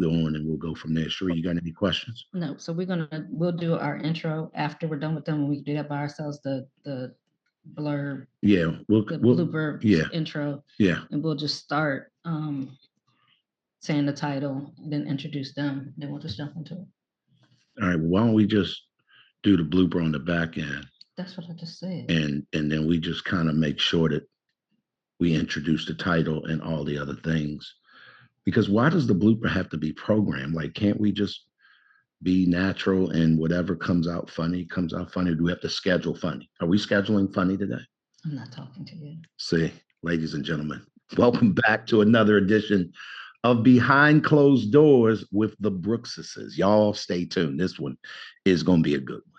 go on and we'll go from there. Sheree, you got any questions? No, so we'll do our intro after we're done with them. We do that by ourselves. The blurb, Yeah, the we'll blooper yeah, intro, yeah. and we'll just start saying the title, and then introduce them. Then we'll just jump into it. All right, well, why don't we just do the blooper on the back end That's what I just said. and then we just kind of make sure that we introduce the title and all the other things. Because why does the blooper have to be programmed? Like, can't we just be natural and whatever comes out funny? Do we have to schedule funny? Are we scheduling funny today? I'm not talking to you. See, ladies and gentlemen, welcome back to another edition of Behind Closed Doors with the Brookses. Y'all stay tuned. This one is going to be a good one.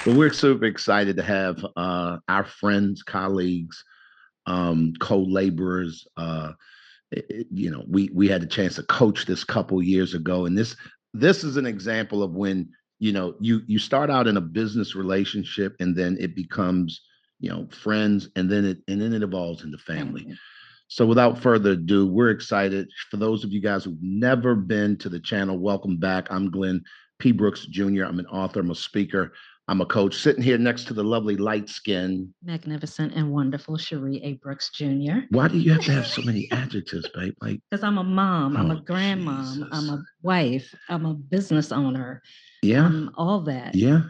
Well, we're super excited to have our friends, colleagues, co-laborers. We had a chance to coach this couple years ago, and this is an example of when you start out in a business relationship, and then it becomes friends, and then it evolves into family. So without further ado, we're excited. For those of you guys who've never been to the channel, welcome back. I'm Glenn P. Brooks Jr. I'm an author, I'm a speaker, I'm a coach. Sitting here next to the lovely light skin, magnificent and wonderful Cherie A. Brooks Jr. Why do you have to have so many adjectives, babe? Like, because I'm a mom, I'm a oh, grandmom, Jesus. I'm a wife, I'm a business owner. Yeah. All that. Yeah.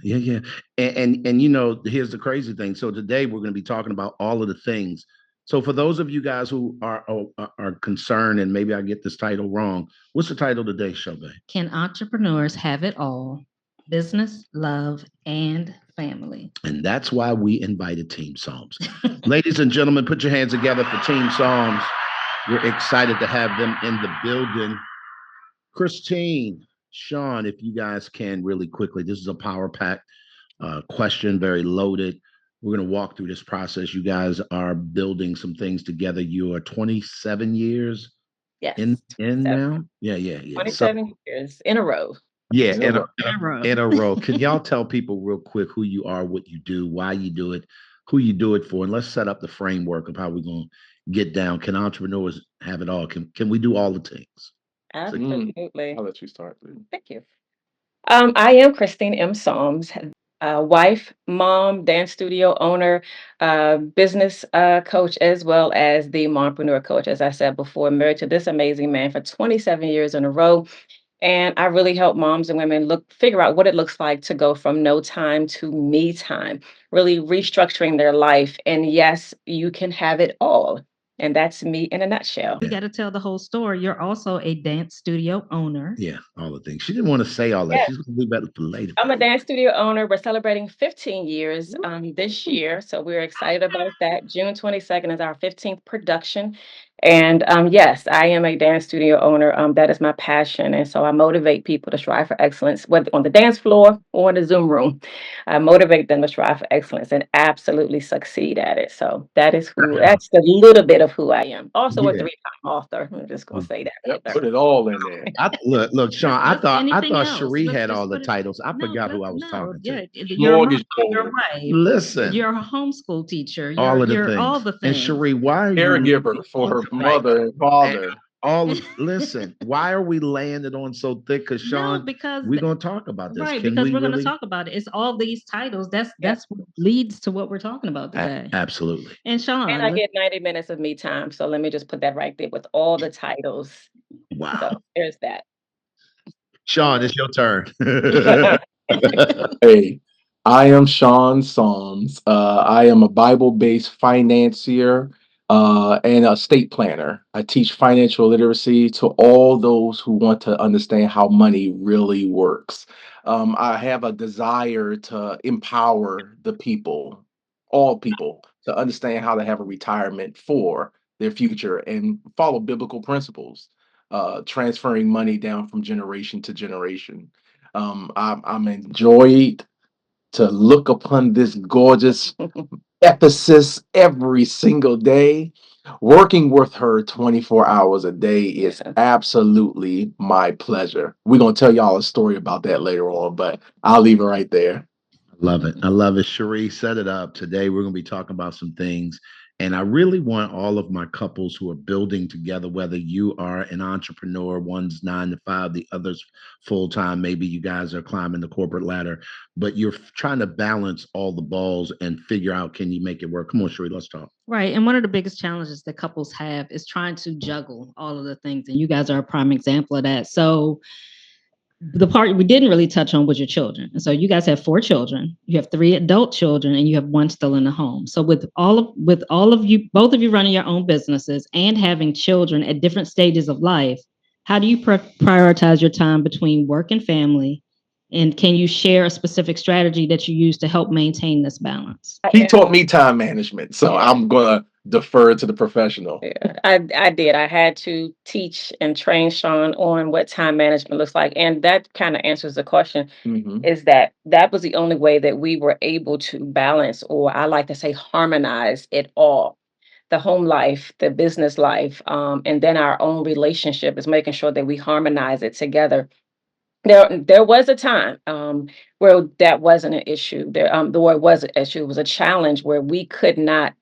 And here's the crazy thing. So today we're going to be talking about all of the things. So for those of you guys who are concerned, and maybe I get this title wrong, what's the title of today's show, babe? Can entrepreneurs have it all? Business, love, and family. And that's why we invited Team Psalms. Ladies and gentlemen, put your hands together for Team Psalms. We're excited to have them in the building. Christine, Sean, if you guys can really quickly, this is a power pack question, very loaded. We're going to walk through this process. You guys are building some things together. You are 27 years Yes. in 27. now. Yeah. 27 years in a row. Yeah, In a row. Can y'all tell people real quick who you are, what you do, why you do it, who you do it for, and let's set up the framework of how we're going to get down. Can entrepreneurs have it all? Can we do all the things? Absolutely. I'll let you start, please. Thank you. I am Christine M. Solms, wife, mom, dance studio owner, business coach, as well as the mompreneur coach. As I said before, married to this amazing man for 27 years in a row. And I really help moms and women figure out what it looks like to go from no time to me time, really restructuring their life. And yes, you can have it all. And that's me in a nutshell. We got to tell the whole story. You're also a dance studio owner. Yeah, all the things. She didn't want to say all that. Yeah. She's going to do better for later. I'm a dance studio owner. We're celebrating 15 years this year. So we're excited about that. June 22nd is our 15th production. And yes, I am a dance studio owner. That is my passion. And so I motivate people to strive for excellence, whether on the dance floor or in the Zoom room. I motivate them to strive for excellence and absolutely succeed at it. So that's the little bit of who I am. Also a Yeah. 3-time author. I'm just going to say that. Yep, put it all in there. Look, Sean. I thought Anything else? Cherie had Let's all the put it- titles. I No, forgot who I was talking to. Yeah, you're a mom, Mortgage you're a broker. wife. Listen, You're a homeschool teacher. all of the you're things. all the And things. Cherie, why are you Caregiver for her mother and father. listen, why are we laying it on so thick? Because Sean, because we're gonna talk about this. Right, Can because we we're going really? to talk about it. It's all these titles. That's what leads to what we're talking about today. Absolutely. And Sean, And I get 90 minutes of me time. So let me just put that right there with all the titles. Wow. So there's that. Sean, it's your turn. Hey, I am Sean Psalms. I am a Bible-based financier and a estate planner. I teach financial literacy to all those who want to understand how money really works. I have a desire to empower the people, all people, to understand how to have a retirement for their future and follow biblical principles. transferring money down from generation to generation. I'm enjoyed to look upon this gorgeous ephesus every single day. Working with her 24 hours a day is Yeah. absolutely my pleasure. We're going to tell y'all a story about that later on, but I'll leave it right there. Love it. I love it. Cherie, set it up. Today, we're going to be talking about some things. And I really want all of my couples who are building together, whether you are an entrepreneur, one's 9 to 5, the other's full time. Maybe you guys are climbing the corporate ladder, but you're trying to balance all the balls and figure out, can you make it work? Come on, Cherie, let's talk. Right. And one of the biggest challenges that couples have is trying to juggle all of the things. And you guys are a prime example of that. So the part we didn't really touch on was your children. And so you guys have 4 children, you have 3 adult children, and you have one still in the home. So with all of you, both of you running your own businesses and having children at different stages of life, how do you prioritize your time between work and family? And can you share a specific strategy that you use to help maintain this balance? He taught me time management, so I'm going to defer to the professional. Yeah, I did. I had to teach and train Sean on what time management looks like, and that kind of answers the question. Mhm. Is that was the only way that we were able to balance, or I like to say harmonize it all. The home life, the business life, and then our own relationship is making sure that we harmonize it together. There was a time where that wasn't an issue. The word was an issue. It was a challenge where we could not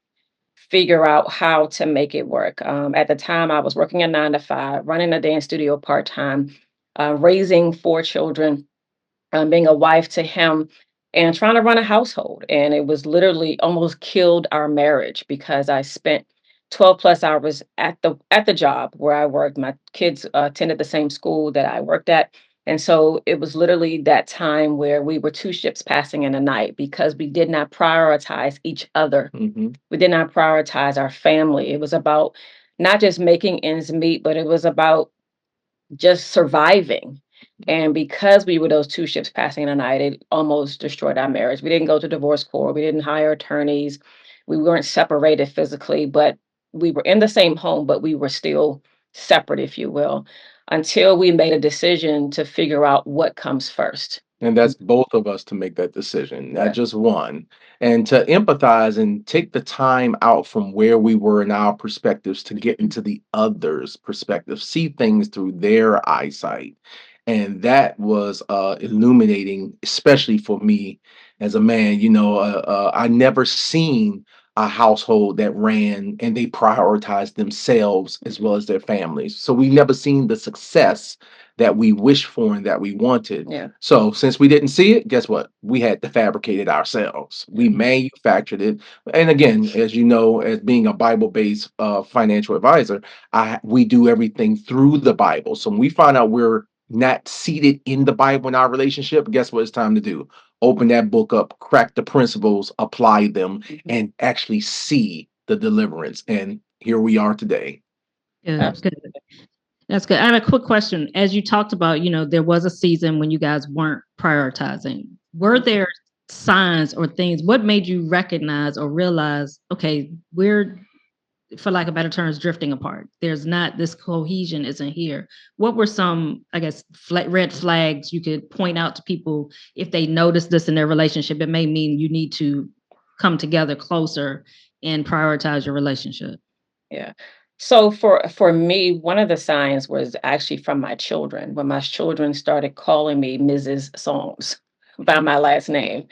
figure out how to make it work. At the time, I was working a 9 to 5, running a dance studio part time, raising 4 children, being a wife to him, and trying to run a household. And it was literally almost killed our marriage because I spent 12 plus hours at the job where I worked. My kids attended the same school that I worked at. And so it was literally that time where we were 2 ships passing in the night because we did not prioritize each other. Mhm. We did not prioritize our family. It was about not just making ends meet, but it was about just surviving. And because we were those 2 ships passing in the night, it almost destroyed our marriage. We didn't go to divorce court. We didn't hire attorneys. We weren't separated physically, but we were in the same home, but we were still separate, if you will, until we made a decision to figure out what comes first. And that's both of us to make that decision, not Yeah. just one. And to empathize and take the time out from where we were in our perspectives to get into the other's perspective, see things through their eyesight. And that was illuminating, especially for me as a man. I never seen a household that ran and they prioritized themselves as well as their families. So we never seen the success that we wished for and that we wanted. Yeah. So since we didn't see it, guess what? We had to fabricate it ourselves. We Mhm. manufactured it. And again, as you know, as being a Bible-based financial advisor, we do everything through the Bible. So when we find out we're not seated in the Bible in our relationship, guess what it's time to do? Open that book up, crack the principles, apply them, Mhm. and actually see the deliverance. And here we are today. Good, good. That's good. I have a quick question. As you talked about, there was a season when you guys weren't prioritizing. Were there signs or things? What made you recognize or realize, okay, we're, for lack of better terms, drifting apart? There's not, this cohesion isn't here. What were some, I guess, red flags you could point out to people if they notice this in their relationship? It may mean you need to come together closer and prioritize your relationship. Yeah. So for me, one of the signs was actually from my children. When my children started calling me Mrs. Songs by my last name,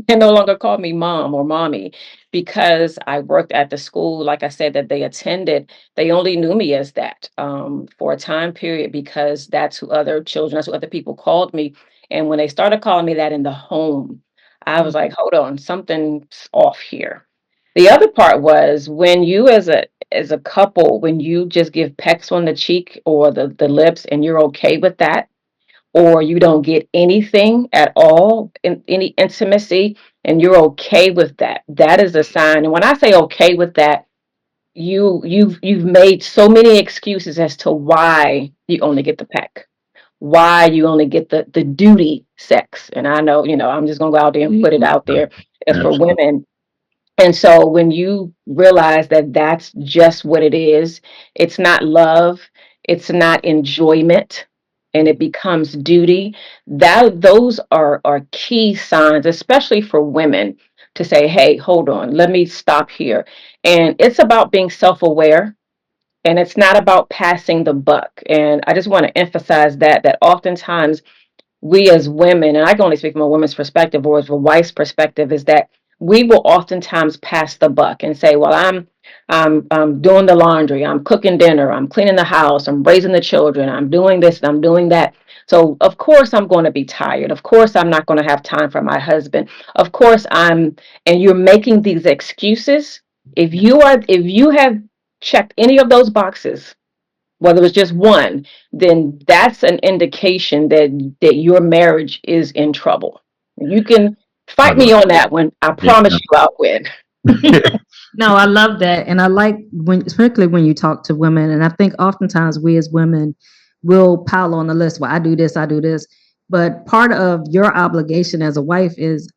and no longer call me mom or mommy, because I worked at the school, like I said, that they attended. They only knew me as that for a time period because that's who other people called me. And when they started calling me that in the home, I was like, hold on, something's off here. The other part was when you as a couple, when you just give pecks on the cheek or the lips and you're okay with that, or you don't get anything at all in any intimacy and you're okay with that, that is a sign. And when I say okay with that, you've made so many excuses as to why you only get the peck, why you only get the duty sex. And I know, I'm just gonna go out there and put it out there as for Absolutely. women. And so when you realize that that's just what it is, it's not love, it's not enjoyment, and it becomes duty, those are key signs, especially for women, to say, hey, hold on, let me stop here. And it's about being self-aware, and it's not about passing the buck. And I just want to emphasize that oftentimes we as women, and I can only speak from a woman's perspective or as a wife's perspective, is that we will oftentimes pass the buck and say, well, I'm doing the laundry, I'm cooking dinner, I'm cleaning the house, I'm raising the children, I'm doing this, and I'm doing that. So of course I'm going to be tired. Of course I'm not going to have time for my husband. Of course and you're making these excuses. If you have checked any of those boxes, whether it's just one, then that's an indication that your marriage is in trouble. You can I fight me love on that one. I it. promise you I'll win. No, I love that. And I like when, especially when you talk to women. And I think oftentimes we as women will pile on the list. Well, I do this, I do this. But part of your obligation as a wife is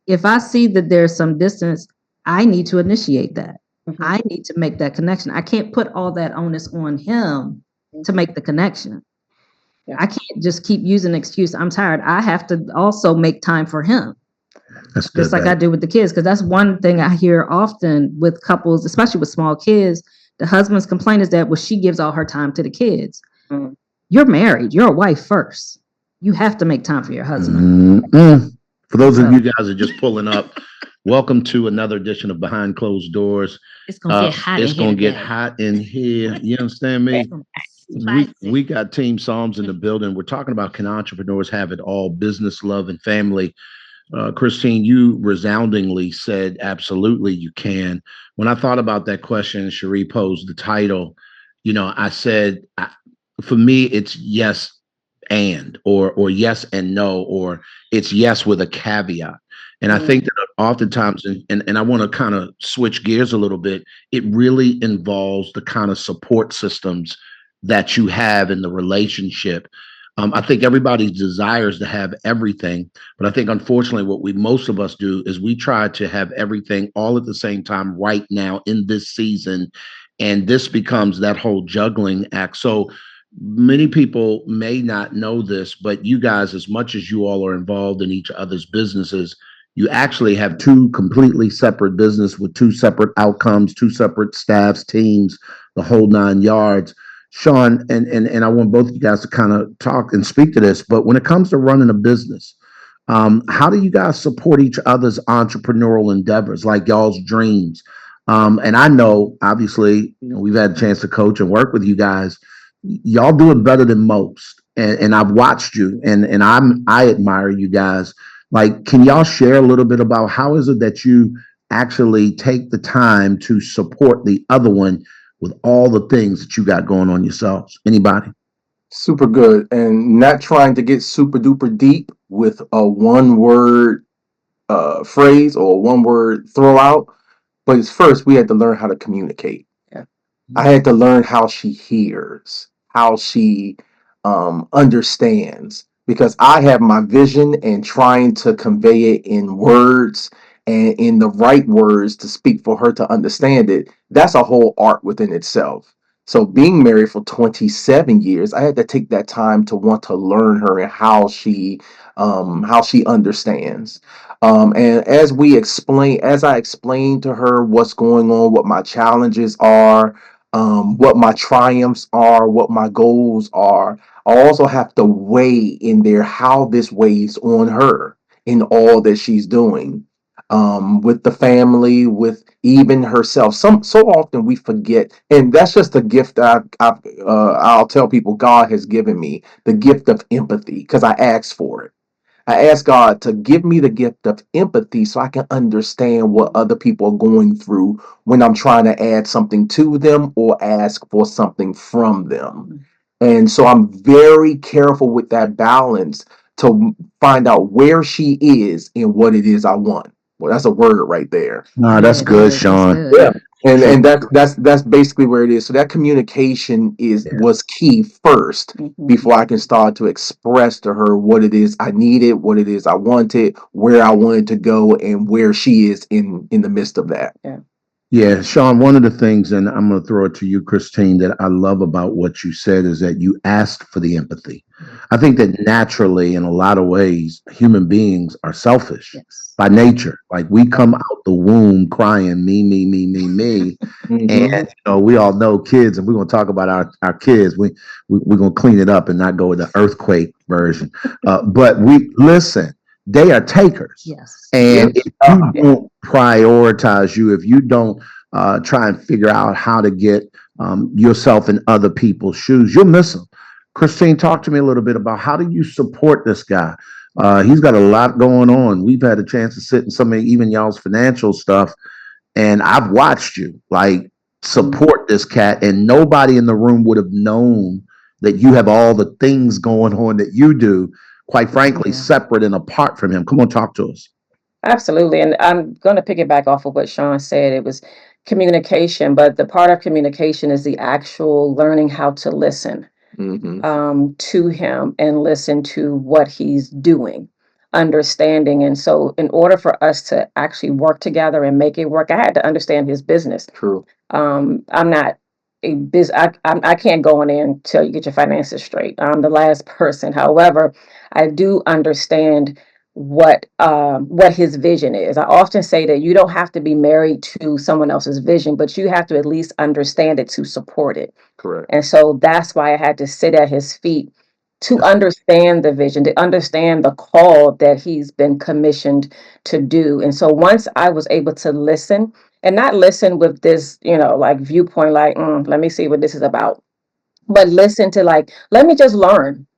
if I see that there's some distance, I need to initiate that. I need to make that connection. I can't put all that onus on him to make the connection. Yeah. I can't just keep using the excuse, I'm tired. I have to also make time for him. That's good. Just like I do with the kids, because that's one thing I hear often with couples, especially with small kids. The husband's complaint is that, well, she gives all her time to the kids. Mm. You're married. You're a wife first. You have to make time for your husband. For those of you guys that are just pulling up, welcome to another edition of Behind Closed Doors. It's gonna get hot. It's in here gonna get today. hot in here. You understand me? We got Team Psalms in the building. We're talking about, can entrepreneurs have it all? Business, love, and family. Christine, you resoundingly said absolutely you can. When I thought about that question, Cherie posed the title. I said, for me, it's yes and or yes and no, or it's yes with a caveat. And I think that oftentimes, and I want to kind of switch gears a little bit, it really involves the kind of support systems that you have in the relationship. I think everybody desires to have everything, but I think unfortunately what most of us do is we try to have everything all at the same time right now in this season, and this becomes that whole juggling act. So many people may not know this, but you guys, as much as you all are involved in each other's businesses, you actually have two completely separate business with two separate outcomes, two separate staffs, teams, the whole 9 yards. Sean, and I want both of you guys to kind of talk and speak to this, but when it comes to running a business, how do you guys support each other's entrepreneurial endeavors, like y'all's dreams? And I know, obviously, we've had a chance to coach and work with you guys. Y'all do it better than most, and I've watched you, and I admire you guys. Like, can y'all share a little bit about how is it that you actually take the time to support the other one with all the things that you got going on yourselves? Anybody? Super good. And not trying to get super duper deep with a one word phrase or one word throw out. But it's first, we had to learn how to communicate. Yeah. I had to learn how she hears, how she understands, because I have my vision and trying to convey it in words and in the right words to speak for her to understand it. That's a whole art within itself. So being married for 27 years, I had to take that time to want to learn her and how she understands. And as I explain to her what's going on, what my challenges are, what my triumphs are, what my goals are, I also have to weigh in there how this weighs on her in all that she's doing. With the family, with even herself. So often we forget, and that's just a gift that I'll tell people God has given me, the gift of empathy, because I asked for it. I ask God to give me the gift of empathy so I can understand what other people are going through when I'm trying to add something to them or ask for something from them. And so I'm very careful with that balance to find out where she is and what it is I want. Well, that's a word right there. No, that's good, Sean. Yeah. Sure. And that's basically where it is. So that communication was key first before I can start to express to her what it is I needed, what it is I wanted, where I wanted to go, and where she is in the midst of that. Yeah. Yeah, Sean, one of the things, and I'm going to throw it to you, Christine, that I love about what you said is that you asked for the empathy. I think that naturally, in a lot of ways, human beings are selfish Yes. by nature. Like we come out the womb crying, me. And Hmm. we all know kids, and we're going to talk about our kids. We're going to clean it up and not go with the earthquake version. But we listen, they are takers. Yes. Yeah. And if you don't prioritize you, if you don't try and figure out how to get yourself in other people's shoes, you'll miss them. Christine, talk to me a little bit about how do you support this guy? He's got a lot going on. We've had a chance to sit in some of even y'all's financial stuff, and I've watched you like support this cat, and nobody in the room would have known that you have all the things going on that you do, quite frankly, Yeah. separate and apart from him. Come on, talk to us. Absolutely. And I'm going to piggyback off of what Sean said. It was communication, but the part of communication is the actual learning how to listen Hmm. to him and listen to what he's doing, understanding. And so, in order for us to actually work together and make it work, I had to understand his business. True. I'm not a biz. I can't go in there until you get your finances straight. I'm the last person. However, I do understand what his vision is. I often say that you don't have to be married to someone else's vision, but you have to at least understand it to support it. Correct. And so that's why I had to sit at his feet to understand the vision, to understand the call that he's been commissioned to do. And so once I was able to listen and not listen with this, like viewpoint, like, let me see what this is about, but listen to like, let me just learn.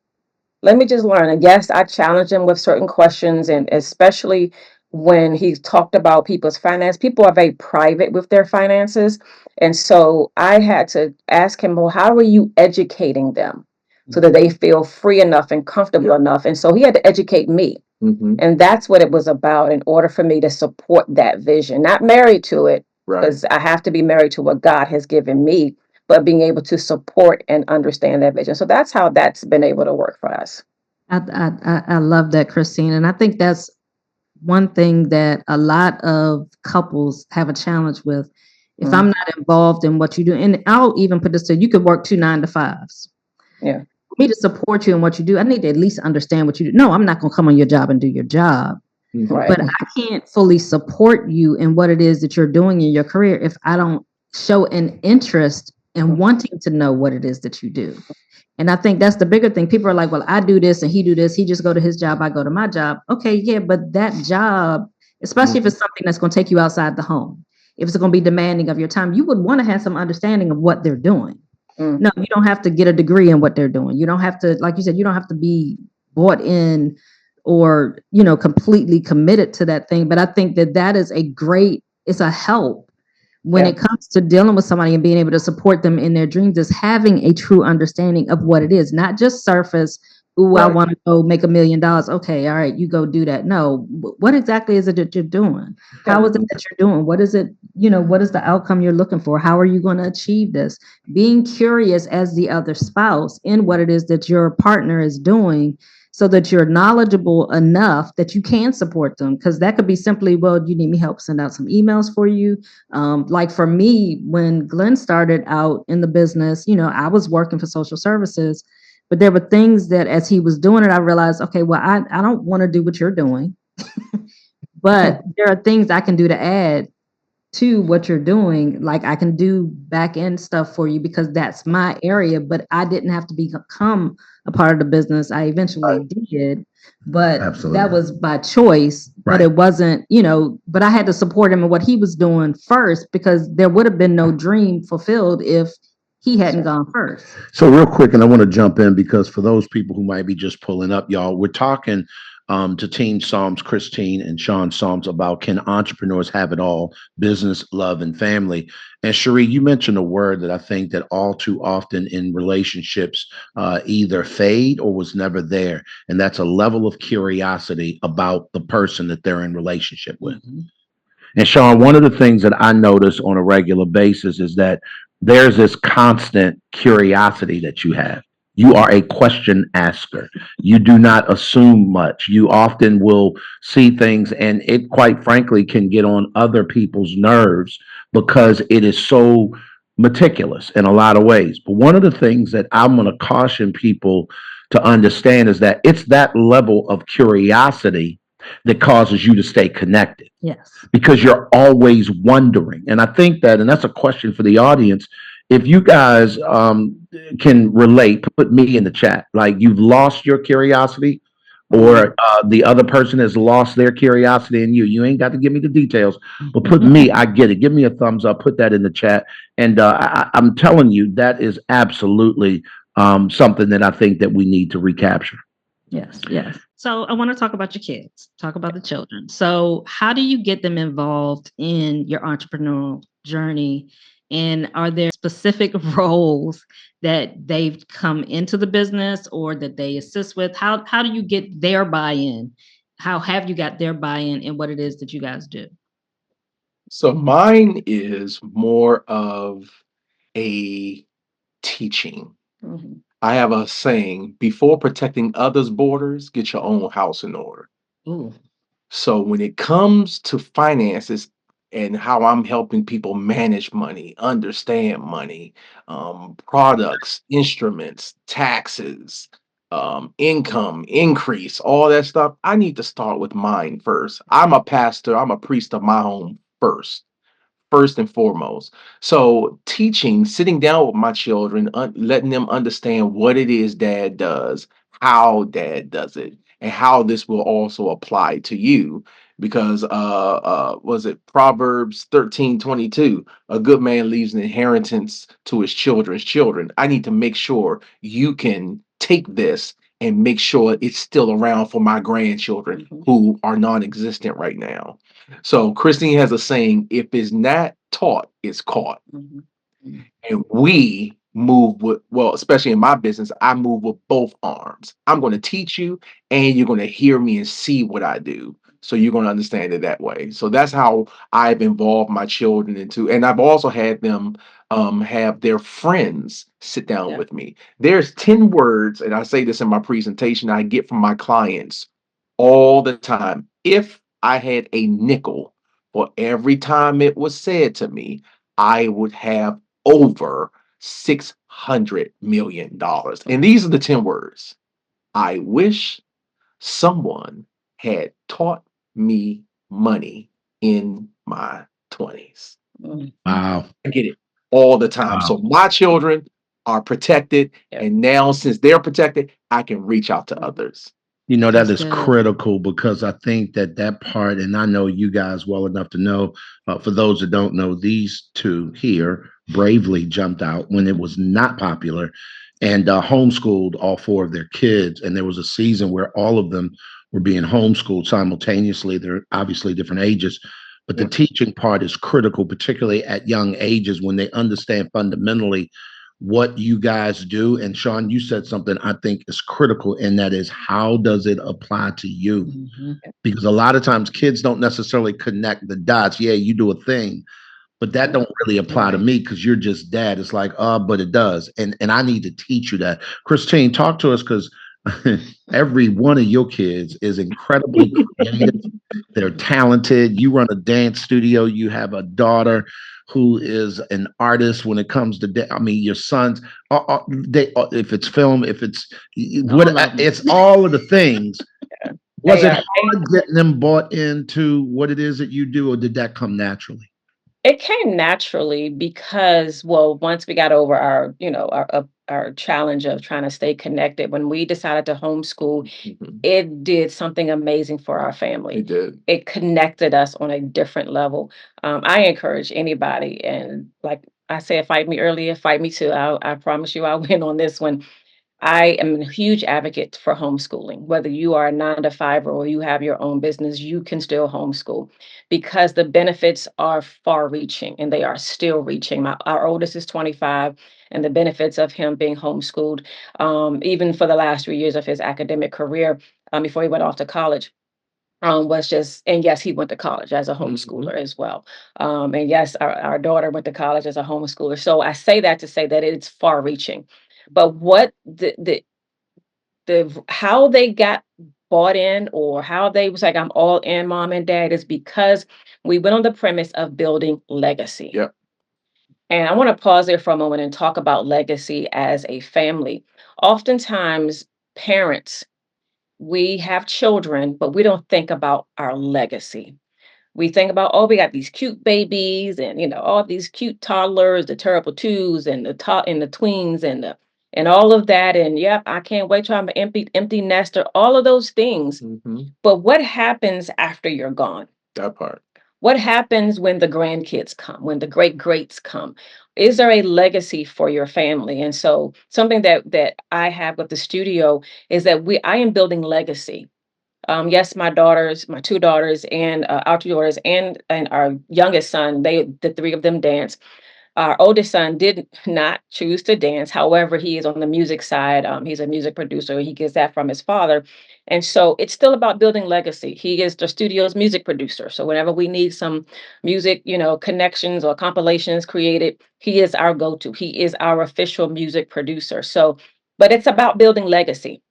Let me just learn. And yes, I challenged him with certain questions, and especially when he talked about people's finance. People are very private with their finances. And so I had to ask him, well, how are you educating them so that they feel free enough and comfortable enough? And so he had to educate me. Hmm. And that's what it was about in order for me to support that vision. Not married to it, Right. because I have to be married to what God has given me, but being able to support and understand that vision. So that's how that's been able to work for us. I love that, Christine. And I think that's one thing that a lot of couples have a challenge with. If I'm not involved in what you do, and I'll even put this to you could work 2 9 to 5s. Yeah. For me to support you in what you do, I need to at least understand what you do. No, I'm not going to come on your job and do your job, Right. but I can't fully support you in what it is that you're doing in your career if I don't show an interest in wanting to know what it is that you do. And I think that's the bigger thing. People are like, well, I do this and he do this. He just go to his job. I go to my job. Okay. Yeah. But that job, especially if it's something that's going to take you outside the home, if it's going to be demanding of your time, you would want to have some understanding of what they're doing. No, you don't have to get a degree in what they're doing. You don't have to, like you said, you don't have to be bought in or, completely committed to that thing. But I think that that is it's a help when Yeah. it comes to dealing with somebody and being able to support them in their dreams, is having a true understanding of what it is, not just surface. Ooh, I Right. want to go make $1 million. Okay, all right, you go do that. No, what exactly is it that you're doing? How is it that you're doing? What is it, what is the outcome you're looking for? How are you going to achieve this? Being curious as the other spouse in what it is that your partner is doing, so that you're knowledgeable enough that you can support them. Because that could be simply, well, you need me help send out some emails for you. Like for me, when Glenn started out in the business, I was working for social services, but there were things that as he was doing it, I realized, okay, well, I don't want to do what you're doing, but there are things I can do to add to what you're doing. Like I can do back end stuff for you because that's my area, but I didn't have to become a part of the business. I eventually did, but Absolutely. that was by choice. But Right. it wasn't, but I had to support him in what he was doing first, because there would have been no dream fulfilled if he hadn't gone first. So real quick, and I want to jump in because for those people who might be just pulling up, y'all, we're talking to Teen Psalms, Christine and Sean Psalms, about can entrepreneurs have it all: business, love, and family. And Cherie, you mentioned a word that I think that all too often in relationships either fade or was never there, and that's a level of curiosity about the person that they're in relationship with. And Sean, one of the things that I notice on a regular basis is that there's this constant curiosity that you have. You are a question asker. You do not assume much. You often will see things, and it quite frankly can get on other people's nerves because it is so meticulous in a lot of ways. But one of the things that I'm going to caution people to understand is that it's that level of curiosity that causes you to stay connected Yes. because you're always wondering. And I think that, and that's a question for the audience. If you guys can relate, put me in the chat. Like you've lost your curiosity, or the other person has lost their curiosity in you. You ain't got to give me the details, but put me, I get it. Give me a thumbs up, put that in the chat. And I'm telling you, that is absolutely something that I think that we need to recapture. Yes, yes. So I want to talk about your kids, talk about the children. So how do you get them involved in your entrepreneurial journey? And are there specific roles that they've come into the business or that they assist with? How do you get their buy-in? How have you got their buy-in in what it is that you guys do? So mine is more of a teaching. Mhm. I have a saying, before protecting others' borders, get your own house in order. Ooh, So when it comes to finances and how I'm helping people manage money, understand money, products, instruments, taxes, income, increase, all that stuff, I need to start with mine first. I'm a pastor, I'm a priest of my home first and foremost. So teaching, sitting down with my children, letting them understand what it is dad does, how dad does it, and how this will also apply to you. Because was it Proverbs 13:22? A good man leaves an inheritance to his children's children. I need to make sure you can take this and make sure it's still around for my grandchildren who are non-existent right now. So Christine has a saying, if it's not taught, it's caught. Mhm. And we move with, well, especially in my business, I move with both arms. I'm going to teach you and you're going to hear me and see what I do. So you're going to understand it that way. So that's how I've involved my children into, and I've also had them have their friends sit down Yeah. with me. There's 10 words, and I say this in my presentation, I get from my clients all the time. If I had a nickel for every time it was said to me, I would have over $600 million. And these are the 10 words. I wish someone had taught me money in my 20s. Mhm. Wow. I get it all the time. Wow. So my children are protected. Yep. And now, since they're protected, I can reach out to others. You know, that that's is good. critical because I think that that part, and I know you guys well enough to know, for those that don't know, these two here bravely jumped out when it was not popular and homeschooled all four of their kids. And there was a season where all of them were being homeschooled simultaneously. They're obviously different ages, but the Yeah. teaching part is critical, particularly at young ages when they understand fundamentally what you guys do. And Sean, you said something I think is critical, and that is how does it apply to you? Mhm. Because a lot of times kids don't necessarily connect the dots. Yeah, you do a thing, but that don't really apply to Right. me because you're just dad. It's like, but it does. And I need to teach you that. Christine, talk to us because every one of your kids is incredibly creative. They're talented. You run a dance studio. You have a daughter who is an artist when it comes to I mean, your sons they if it's film, if it's what All of 'em. it's all of the things. Was They it are. hard getting them bought into what it is that you do, or did that come naturally? It came naturally because, well, once we got over our, our challenge of trying to stay connected, when we decided to homeschool, Mhm. it did something amazing for our family. It did. It connected us on a different level. I encourage anybody, and like I said, fight me earlier, fight me too. I promise you, I'll win on this one. I am a huge advocate for homeschooling. Whether you are a 9 to 5 or you have your own business, you can still homeschool because the benefits are far reaching and they are still reaching. Our oldest is 25, and the benefits of him being homeschooled, even for the last 3 years of his academic career, before he went off to college, was just, and yes, he went to college as a homeschooler as well. And yes, our daughter went to college as a homeschooler. So I say that to say that it's far reaching. But what the how they got bought in or how they was like, I'm all in, mom and dad, is because we went on the premise of building legacy. Yep. And I want to pause there for a moment and talk about legacy as a family. Oftentimes, parents, we have children, but we don't think about our legacy. We think about, oh, we got these cute babies and all these cute toddlers, the terrible twos and the tweens and all of that. And yep, I can't wait till I'm an empty nester, all of those things. Hmm. But what happens after you're gone? That part. What happens when the grandkids come, when the great greats come? Is there a legacy for your family? And so something that I have with the studio is that I am building legacy. Yes, my daughters, my two daughters, and our two daughters, and our youngest son, the three of them dance. Our oldest son did not choose to dance. However, he is on the music side. He's a music producer. He gets that from his father. And so it's still about building legacy. He is the studio's music producer. So whenever we need some music, connections or compilations created, he is our go-to. He is our official music producer. So, but it's about building legacy.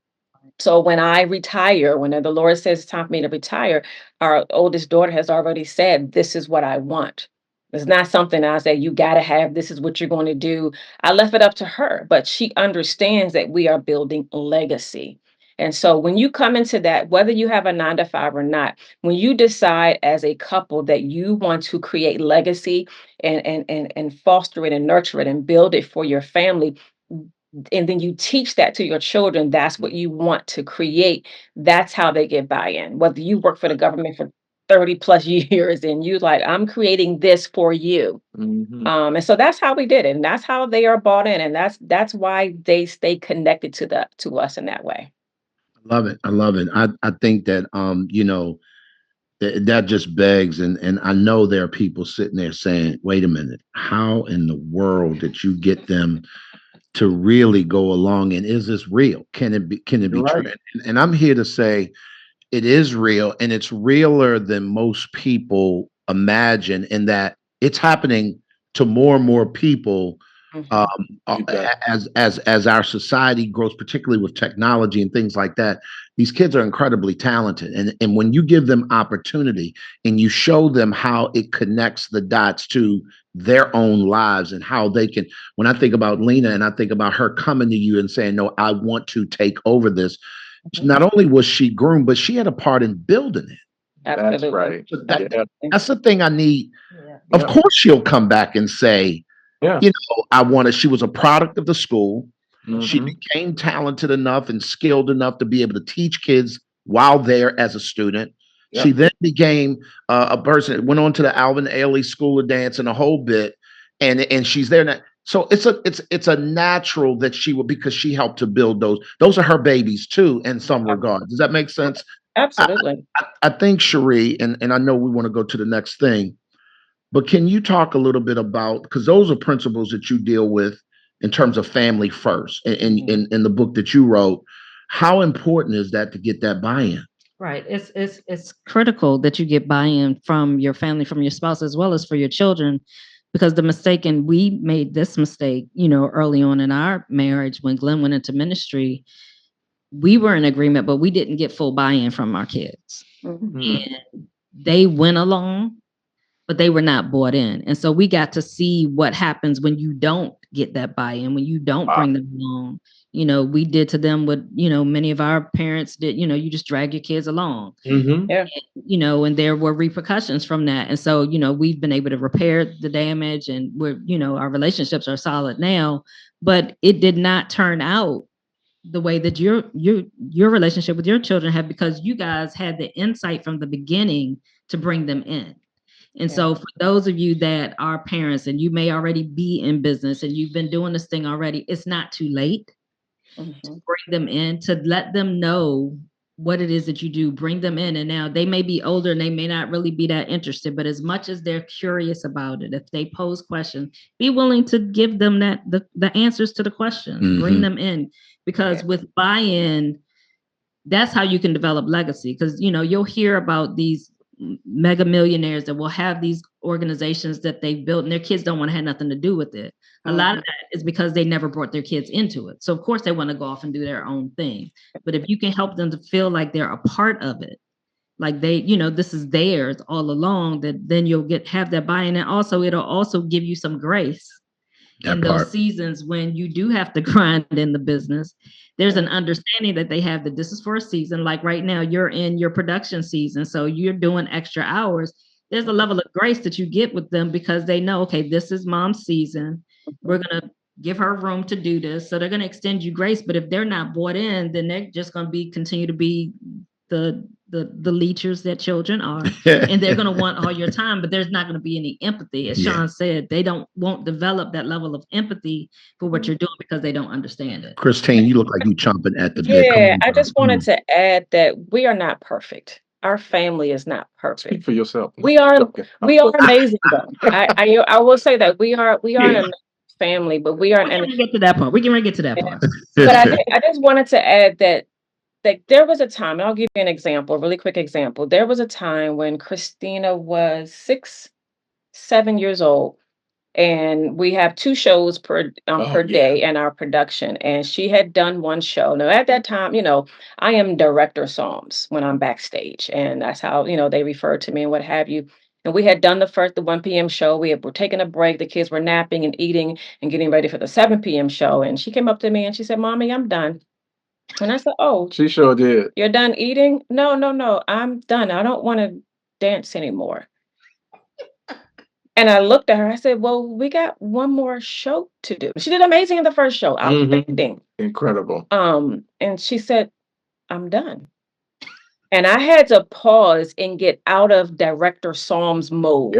So when I retire, when the Lord says it's time for me to retire, our oldest daughter has already said, this is what I want. It's not something I say, you got to have, this is what you're going to do. I left it up to her, but she understands that we are building legacy. And so when you come into that, whether you have a 9 to 5 or not, when you decide as a couple that you want to create legacy and foster it and nurture it and build it for your family, and then you teach that to your children, that's what you want to create. That's how they get buy-in. Whether you work for the government for 30 plus years and you like, I'm creating this for you. Hmm. And so that's how we did it. And that's how they are bought in. And that's why they stay connected to us in that way. I love it. I love it. I think that that just begs, and I know there are people sitting there saying, wait a minute, how in the world did you get them to really go along, and is this real? Can it be You're true? right. And I'm here to say it is real, and it's realer than most people imagine, in that it's happening to more and more people, um, Mhm. You bet. as our society grows, particularly with technology and things like that. These kids are incredibly talented, and when you give them opportunity and you show them how it connects the dots to their own lives, and how they can. When I think about Lena and I think about her coming to you and saying, "No, I want to take over this," Mhm. not only was she groomed, but she had a part in building it. That's Absolutely. right. So Yeah. that's the thing I need. Of Yeah. course, she'll come back and say, Yeah. I wanted, she was a product of the school. She Hmm. became talented enough and skilled enough to be able to teach kids while there as a student. She Yep. then became a person that went on to the Alvin Ailey School of Dance and a whole bit, and she's there now. So it's a natural that she will, because she helped to build those. Those are her babies too, in some regard. Does that make sense? I, Absolutely. I think, Cherie, and I know we want to go to the next thing, but can you talk a little bit about, because those are principles that you deal with in terms of family first in the book that you wrote. How important is that to get that buy-in? Right. It's critical that you get buy-in from your family, from your spouse, as well as for your children, because the mistake, and we made this mistake, early on in our marriage when Glenn went into ministry, we were in agreement, but we didn't get full buy-in from our kids. Mhm. Mm. And they went along, but they were not bought in. And so we got to see what happens when you don't get that buy-in, when you don't Wow. bring them along. We did to them what, many of our parents did, you just drag your kids along, Hmm. Yeah. and there were repercussions from that. And so, we've been able to repair the damage, and our relationships are solid now, but it did not turn out the way that your relationship with your children have, because you guys had the insight from the beginning to bring them in. And Yeah. so for those of you that are parents and you may already be in business and you've been doing this thing already, it's not too late to Mhm. bring them in, to let them know what it is that you do. Bring them in. And now they may be older and they may not really be that interested, but as much as they're curious about it, if they pose questions, be willing to give them the answers to the questions. Bring Mm-hmm. them in, because Yeah. with buy-in, that's how you can develop legacy. Because you'll hear about these mega millionaires that will have these organizations that they've built and their kids don't want to have nothing to do with it. A lot of that is because they never brought their kids into it. So of course they want to go off and do their own thing. But if you can help them to feel like they're a part of it, like they, this is theirs all along, that then you'll have that buy-in. And also it'll also give you some grace in those seasons when you do have to grind in the business. There's an understanding that they have that this is for a season. Like right now, you're in your production season, so you're doing extra hours. There's a level of grace that you get with them because they know, okay, this is mom's season. We're gonna give her room to do this, so they're gonna extend you grace. But if they're not bought in, then they're just gonna continue to be the leechers that children are, and they're going to want all your time, but there's not going to be any empathy. As Sean said, they won't develop that level of empathy for what you're doing because they don't understand it. Christine, you look like you chomping at the bit. Yeah, I just wanted to add that we are not perfect. Our family is not perfect. Speak for yourself. We are amazing though. I will say that we are an amazing family, but we are. We can get to that part. We can get to that part. But I just wanted to add that there was a time, and I'll give you an example, a really quick example. There was a time when Christina was 6, 7 years old, and we have 2 shows per day in our production. And she had done one show. Now at that time, I am director Psalms when I'm backstage, and that's how they refer to me and what have you. And we had done the 1 p.m. show. We were taking a break. The kids were napping and eating and getting ready for the 7 p.m. show. And she came up to me and she said, "Mommy, I'm done." And I said, "Oh, She sure did. You're done eating?" No, I'm done. I don't want to dance anymore. And I looked at her. I said, "Well, we got one more show to do." She did amazing in the first show. Outstanding. Incredible. And she said, "I'm done." And I had to pause and get out of director Psalms mode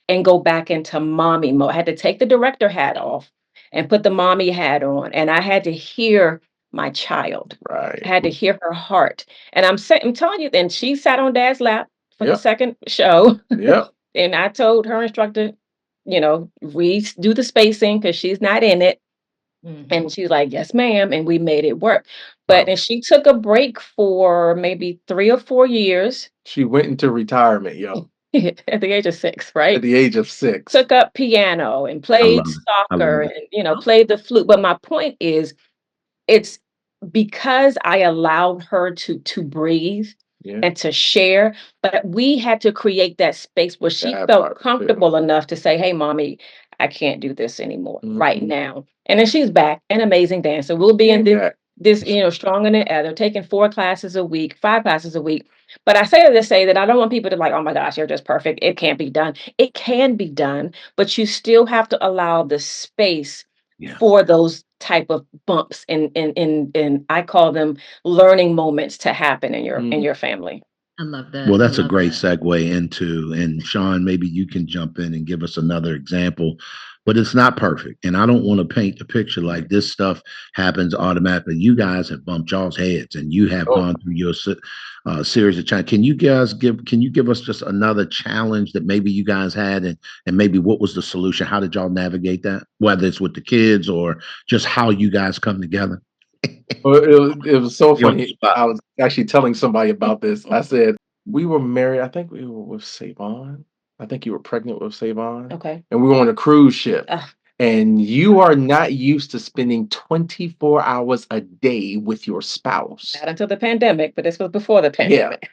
and go back into mommy mode. I had to take the director hat off and put the mommy hat on. And I had to hear my child. Right. I had to hear her heart. And I'm telling you, then she sat on dad's lap for the second show. And I told her instructor, do the spacing because she's not in it. And she's like, "Yes, ma'am." And we made it work. And she took a break for maybe 3 or 4 years. She went into retirement, At the age of 6, right? At the age of 6. Took up piano and played soccer and, played the flute. But my point is, it's because I allowed her to breathe and to share, but we had to create that space where she felt comfortable enough to say, "Hey, mommy, I can't do this anymore right now." And then she's back, an amazing dancer. We'll be in this stronger than ever, taking 4 classes a week, 5 classes a week. But I say to say that I don't want people to like, "Oh my gosh, you're just perfect. It can't be done." It can be done, but you still have to allow the space for those type of bumps and I call them learning moments to happen in your family. I love that. Well, that's a great segue into, and Sean, maybe you can jump in and give us another example, but it's not perfect. And I don't want to paint the picture like this stuff happens automatically. You guys have bumped y'all's heads and you have gone through your series of challenges. Can you give us just another challenge that maybe you guys had and maybe what was the solution? How did y'all navigate that? Whether it's with the kids or just how you guys come together? Well, it was so funny. I was actually telling somebody about this. I said, we were married. I think we were with Savon. I think you were pregnant with Savon. Okay. And we were on a cruise ship. And you are not used to spending 24 hours a day with your spouse. Not until the pandemic, but this was before the pandemic.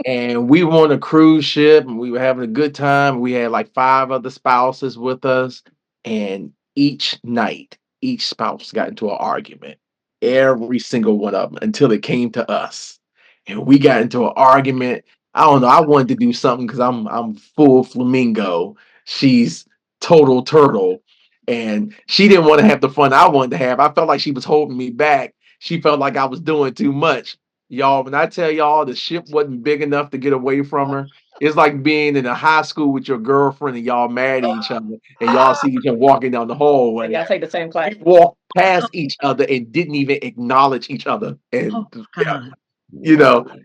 And we were on a cruise ship and we were having a good time. We had like 5 other spouses with us. And each night, each spouse got into an argument. Every single one of them until it came to us. And we got into an argument. I don't know. I wanted to do something because I'm full flamingo. She's total turtle. And she didn't want to have the fun I wanted to have. I felt like she was holding me back. She felt like I was doing too much. Y'all, when I tell y'all the ship wasn't big enough to get away from her, it's like being in a high school with your girlfriend and y'all mad at each other and y'all see each other walking down the hallway. Y'all take the same class. Walk past each other and didn't even acknowledge each other. And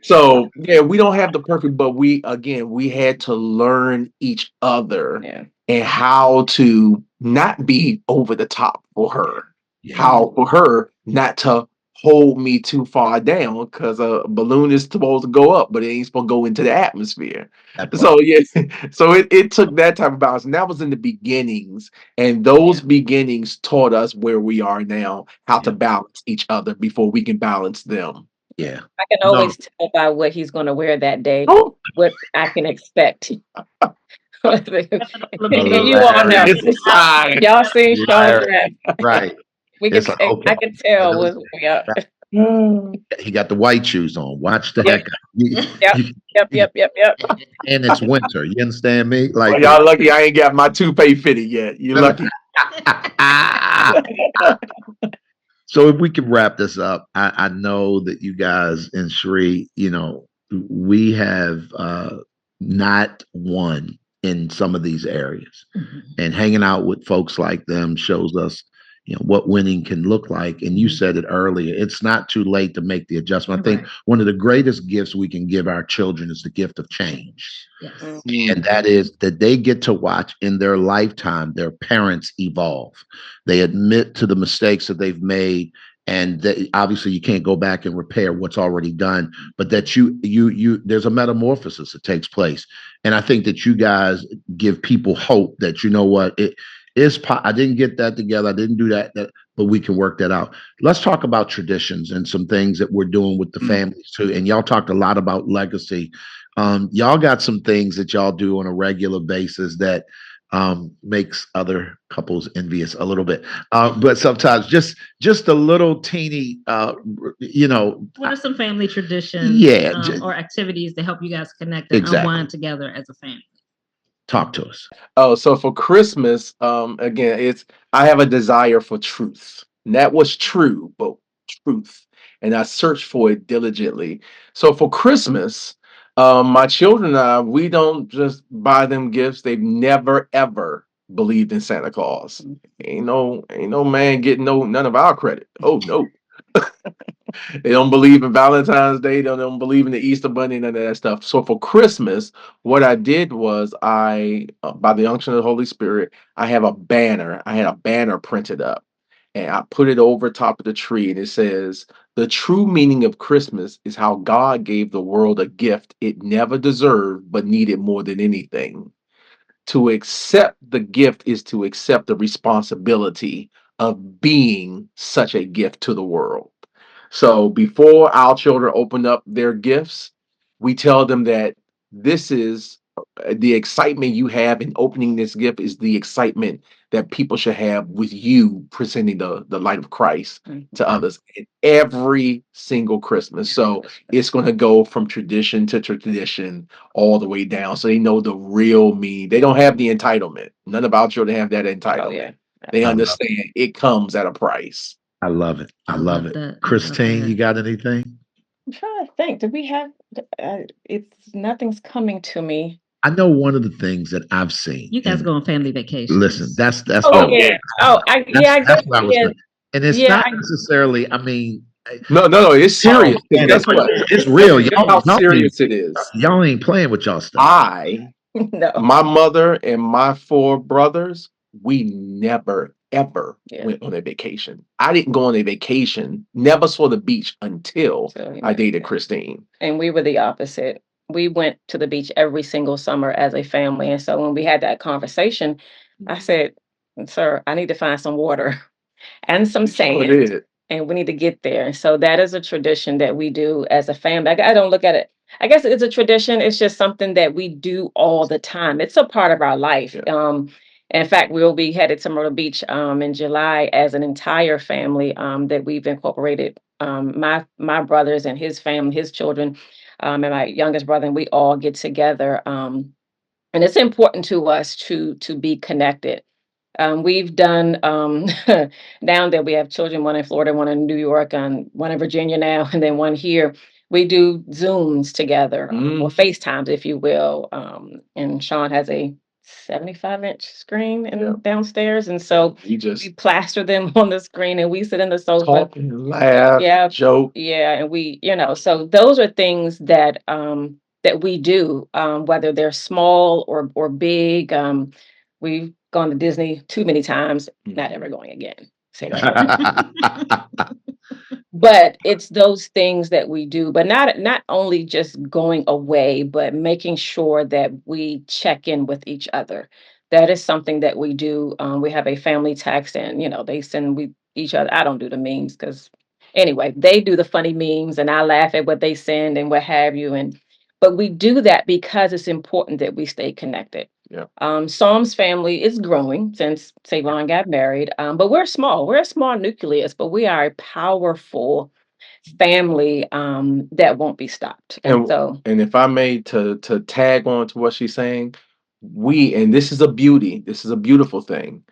so we don't have the perfect, but we had to learn each other and how to not be over the top for her. How for her not to hold me too far down because a balloon is supposed to go up, but it ain't supposed to go into the atmosphere. That part. So yeah, so it took that type of balance, and that was in the beginnings. And those beginnings taught us where we are now, how to Yeah. balance each other before we can balance them. Yeah. I can No. always tell by what he's going to wear that day, Oh, what I can expect. You all know. it's a sign. Y'all seen Sean Right. dress. Right. We can. It's like, I okay. can tell. Yeah. He got the white shoes on. Watch the Yep. heck out. You, Yep. you, Yep. and it's winter. You understand me? Well, Like, y'all lucky I ain't got my toupee fitted yet. You lucky. so if we can wrap this up, I know that you guys and Sri, we have not won in some of these areas. And hanging out with folks like them shows us, what winning can look like. And you said it earlier, it's not too late to make the adjustment. I think one of the greatest gifts we can give our children is the gift of change. Yes. And that is that they get to watch in their lifetime their parents evolve. They admit to the mistakes that they've made, and that obviously you can't go back and repair what's already done, but that you there's a metamorphosis that takes place. And I think that you guys give people hope that, what, it is. I didn't get that together. I didn't do that, but we can work that out. Let's talk about traditions and some things that we're doing with the families too. And y'all talked a lot about legacy. Y'all got some things that y'all do on a regular basis that makes other couples envious a little bit. But sometimes just a little teeny, What are some family traditions Yeah, or activities to help you guys connect and Exactly. unwind together as a family? talk to us. Oh, so for Christmas, again, I have a desire for truth. And that was true, but truth. And I searched for it diligently. So for Christmas, my children and I, we don't just buy them gifts. They've never ever believed in Santa Claus. Ain't no man getting none of our credit. Oh no. They don't believe in Valentine's Day. They don't believe in the Easter Bunny, none of that stuff. So for Christmas, what I did was by the unction of the Holy Spirit, I have a banner. I had a banner printed up, and I put it over top of the tree, and it says, "The true meaning of Christmas is how God gave the world a gift it never deserved, but needed more than anything. To accept the gift is to accept the responsibility of being such a gift to the world." So before our children open up their gifts, we tell them that this is the excitement you have in opening this gift is the excitement that people should have with you presenting the light of Christ to others every single Christmas. So it's going to go from tradition to tradition all the way down. So they know the real me. They don't have the entitlement. None of our children have that entitlement. They understand it comes at a price. I love it. I love it. that. I love Christine, that. you got anything? I'm trying to think. Do we have? It's nothing's coming to me. I know one of the things that I've seen. You guys and go on family vacation. Listen, that's Oh what yeah. Oh, I that's guess what I was going. And it's yeah. not necessarily. I mean, No, it's serious. and Guess what? it's real. Guess how serious it is. Y'all ain't playing with y'all stuff. No. My mother and my 4 brothers, we never ever went on a vacation. I didn't go on a vacation, never saw the beach until I dated Christine. And we were the opposite. We went to the beach every single summer as a family. And so when we had that conversation, I said, "Sir, I need to find some water and some sand. And we need to get there." And so that is a tradition that we do as a family. I don't look at it. I guess it's a tradition. It's just something that we do all the time. It's a part of our life. In fact, we'll be headed to Myrtle Beach in July as an entire family that we've incorporated. My brothers and his family, his children, and my youngest brother, and we all get together. And it's important to us to be connected. We've done down there. We have children, one in Florida, one in New York, and one in Virginia now, and then one here. We do Zooms together or FaceTimes, if you will. And Sean has a 75-inch screen downstairs, and so we plaster them on the screen, and we sit in the sofa, talk and laugh, joke. Yeah, and we, so those are things that that we do, whether they're small or big. We've gone to Disney too many times, not ever going again. Say that. But it's those things that we do, but not only just going away, but making sure that we check in with each other. That is something that we do. We have a family text, and they send we each other. I don't do the memes because anyway, they do the funny memes, and I laugh at what they send and what have you. And but we do that because it's important that we stay connected. Yeah. Psalm's family is growing since Savon got married, but we're small. We're a small nucleus, but we are a powerful family that won't be stopped. And And so, and if I may to tag on to what she's saying, and this is a beauty, this is a beautiful thing.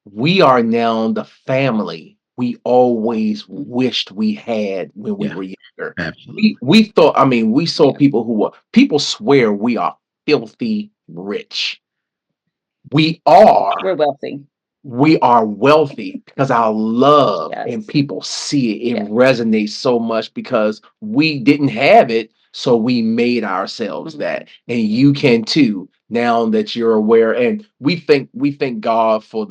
We are now the family we always wished we had when we Yeah, were younger. absolutely. We thought, I mean, we saw yeah, people swear we are filthy rich. We are we're wealthy. we are wealthy because our love and Yes. people see it. It Yeah. resonates so much because we didn't have it, so we made ourselves Mhm. that. And you can too, now that you're aware. And we thank God for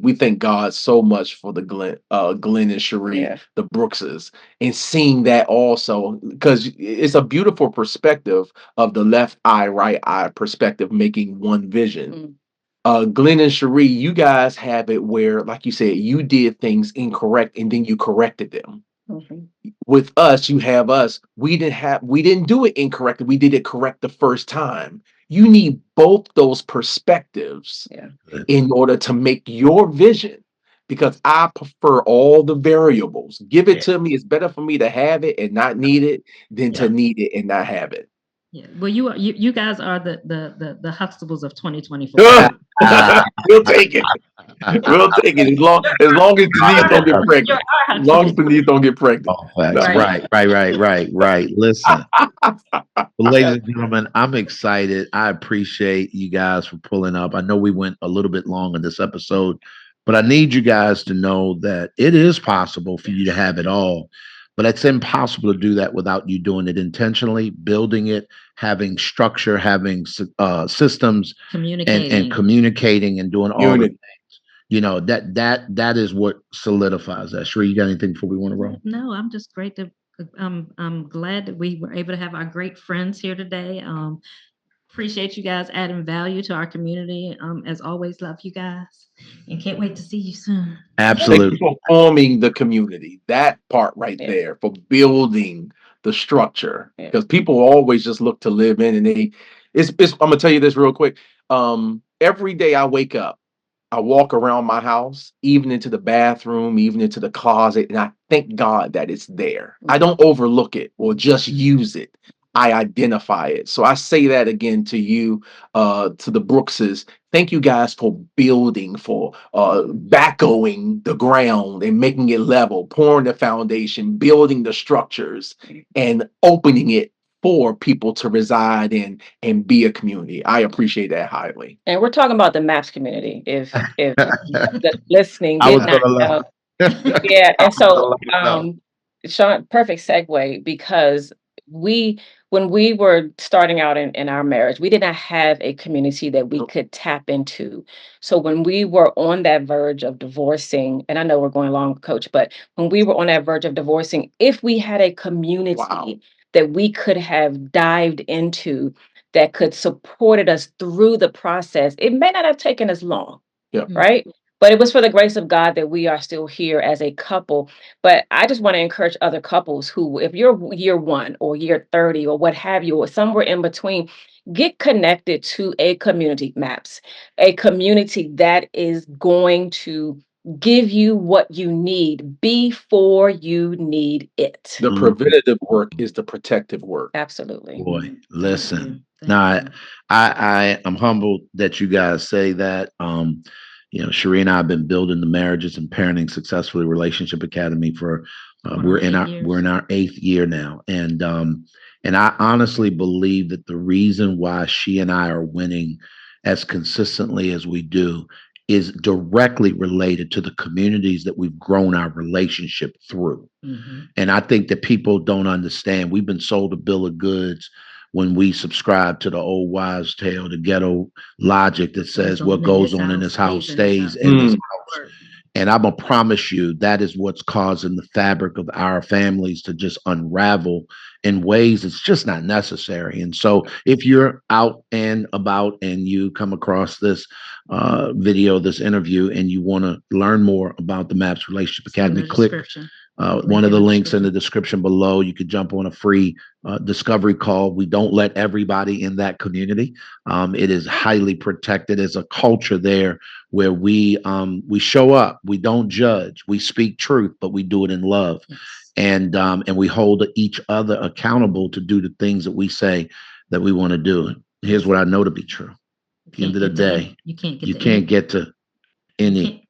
we thank God so much for the Glenn and Cherie, Yeah. the Brookses, and seeing that also because it's a beautiful perspective of the left eye, right eye perspective, making one vision. Mm. Glenn and Cherie, you guys have it where, like you said, you did things incorrect and then you corrected them. Mhm. With us, you have us. We didn't do it incorrectly. We did it correct the first time. You need both those perspectives Yeah. Good. in order to make your vision. Because I prefer all the variables. Give it Yeah, to me. It's better for me to have it and not need it than to yeah. need it and not have it. Yeah. Well, you guys are the Huxtables of 2024. Ah, We'll take it. We'll take it as long as Denise don't get You're pregnant. our As long as Huxtables. Denise don't get pregnant. oh, facts. No. Right. Right. Listen, well, ladies Yeah. and gentlemen, I'm excited. I appreciate you guys for pulling up. I know we went a little bit long in this episode, but I need you guys to know that it is possible for you to have it all, but it's impossible to do that without you doing it intentionally, building it, having structure, having systems, and Communicating. communicating and doing all the Unity. things. That is what solidifies that. Sure, you got anything before we want to roll? No, I'm just great to. I'm glad that we were able to have our great friends here today. Appreciate you guys adding value to our community. As always, love you guys and can't wait to see you soon. Thank you Absolutely. for forming the community. That part right Yeah. there, for building the structure. Yeah. Because people always just look to live in and it's I'm gonna tell you this real quick. Every day I wake up, I walk around my house, even into the bathroom, even into the closet, and I thank God that it's there. I don't overlook it or just use it. I identify it. So I say that again to you, to the Brookses. Thank you guys for building, for backhoeing the ground and making it level, pouring the foundation, building the structures, and opening it for people to reside in and be a community. I appreciate that highly. And we're talking about the MAPS community. If the listening I did was not gonna know. let Yeah, I and was gonna so let you know. Sean, perfect segue because we when we were starting out in our marriage, we did not have a community that we Nope. could tap into. So when we were on that verge of divorcing, and I know we're going along, coach, but when we were on that verge of divorcing, if we had a Wow. community that we could have dived into that could supported us through the process, it may not have taken as long, Yep. right? But it was for the grace of God that we are still here as a couple. But I just want to encourage other couples who, if you're year one or year 30 or what have you, or somewhere in between, get connected to a community maps, a community that is going to give you what you need before you need it. The preventative work is the protective work. Absolutely. Boy, Thank listen. you. No, Thank you. I am humbled that you guys say that. Sheree and I have been building the Marriages and Parenting Successfully Relationship Academy for On our 8 we're years. in our 8th year now. And I honestly believe that the reason why she and I are winning as consistently as we do is directly related to the communities that we've grown our relationship through. Mhm. And I think that people don't understand. We've been sold a bill of goods when we subscribe to the old wives' tale, the ghetto logic that says what goes on in this house stays in this Mm. house. And I'm going to promise you that is what's causing the fabric of our families to just unravel in ways it's just not necessary. And so if you're out and about and you come across this video, this interview, and you want to learn more about the MAPS Relationship Academy, click one of the links in the description below. You could jump on a free discovery call. We don't let everybody in that community. It is highly protected. There's a culture there where we show up. We don't judge. We speak truth, but we do it in love. Yes. And we hold each other accountable to do the things that we say that we want to do. Here's what I know to be true. At the end of the day, you can't get to any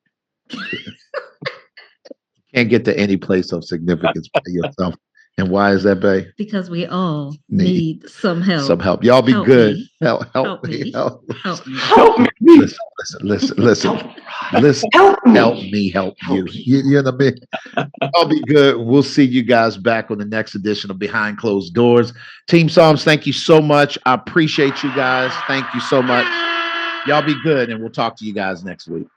can't get to any place of significance by yourself. And why is that, babe? Because we all need some help. Some help. Y'all be good. Help me. Help me. Listen. Help me help you. You know what I mean? I'll be good. We'll see you guys back on the next edition of Behind Closed Doors. Team Psalms, thank you so much. I appreciate you guys. Thank you so much. Y'all be good, and we'll talk to you guys next week.